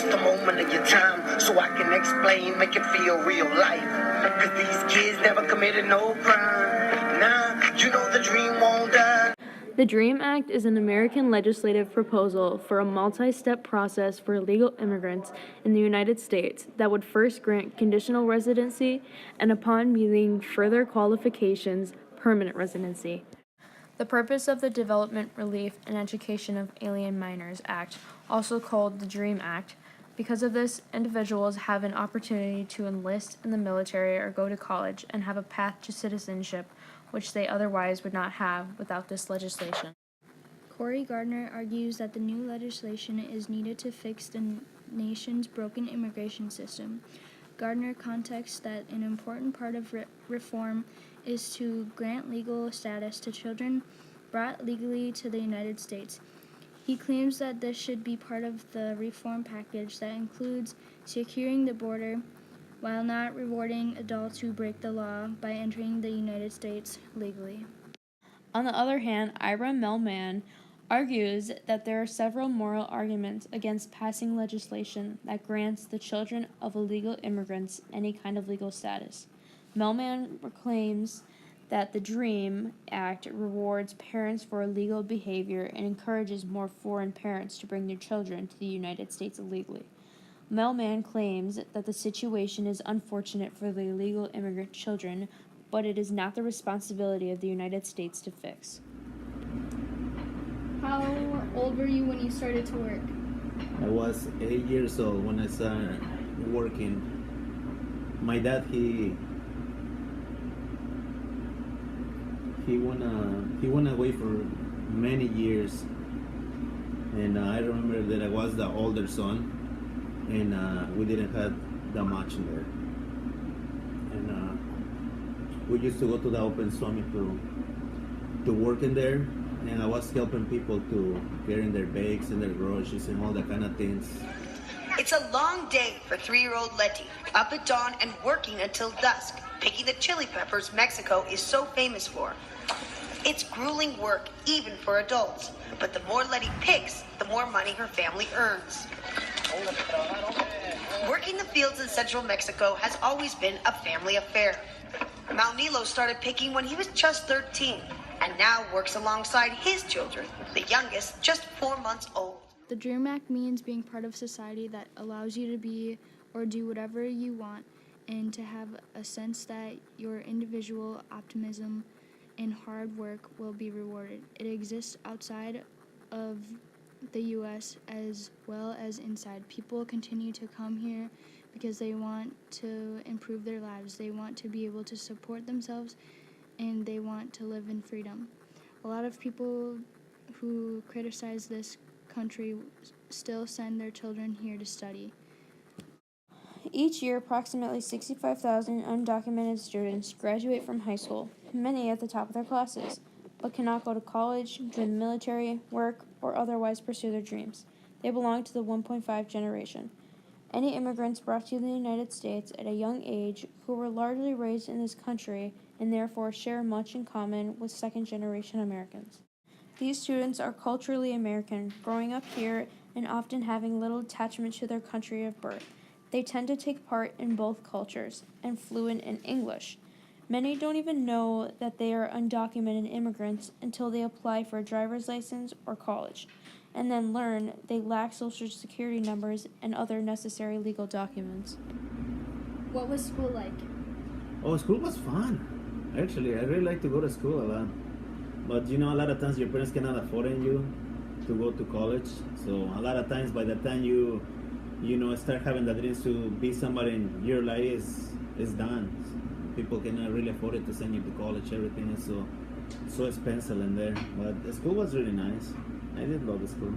just a moment of your time so I can explain, make it feel real life. Cause these kids never committed no crime. Nah, you know the dream won't die. The DREAM Act is an American legislative proposal for a multi-step process for illegal immigrants in the United States that would first grant conditional residency and, upon meeting further qualifications, permanent residency. The purpose of the Development, Relief, and Education of Alien Minors Act, also called the DREAM Act, because of this, individuals have an opportunity to enlist in the military or go to college and have a path to citizenship, which they otherwise would not have without this legislation. Corey Gardner argues that the new legislation is needed to fix the nation's broken immigration system. Gardner contexts that an important part of reform is to grant legal status to children brought legally to the United States. He claims that this should be part of the reform package that includes securing the border while not rewarding adults who break the law by entering the United States legally. On the other hand, Ira Melman argues that there are several moral arguments against passing legislation that grants the children of illegal immigrants any kind of legal status. Melman claims that the DREAM Act rewards parents for illegal behavior and encourages more foreign parents to bring their children to the United States illegally. Melman claims that the situation is unfortunate for the illegal immigrant children, but it is not the responsibility of the United States to fix. How old were you when you started to work? I was 8 years old when I started working. My dad, he went away for many years, and I remember that I was the older son, and we didn't have that much in there. And we used to go to the open swami to work in there, and I was helping people to carrying their bags and their groceries and all that kind of things. It's a long day for 3-year-old Letty, up at dawn and working until dusk, picking the chili peppers Mexico is so famous for. It's grueling work, even for adults, but the more Letty picks, the more money her family earns. Working the fields in central Mexico has always been a family affair. Maunilo started picking when he was just 13, and now works alongside his children, the youngest just 4 months old. The DREAM Act means being part of society that allows you to be or do whatever you want, and to have a sense that your individual optimism and hard work will be rewarded. It exists outside of the U.S. as well as inside. People continue to come here because they want to improve their lives. They want to be able to support themselves, and they want to live in freedom. A lot of people who criticize this country still send their children here to study. Each year, approximately 65,000 undocumented students graduate from high school, many at the top of their classes, but cannot go to college, join the military, work, or otherwise pursue their dreams. They belong to the 1.5 generation. Any immigrants brought to the United States at a young age who were largely raised in this country and therefore share much in common with second-generation Americans. These students are culturally American, growing up here and often having little attachment to their country of birth. They tend to take part in both cultures and fluent in English. Many don't even know that they are undocumented immigrants until they apply for a driver's license or college, and then learn they lack social security numbers and other necessary legal documents. What was school like? Oh, school was fun. Actually, I really like to go to school a lot. But a lot of times your parents cannot afford you to go to college. So a lot of times by the time you start having the dreams to be somebody in your life is done. People cannot really afford it to send you to college. Everything is so expensive in there. But the school was really nice. I did love the school.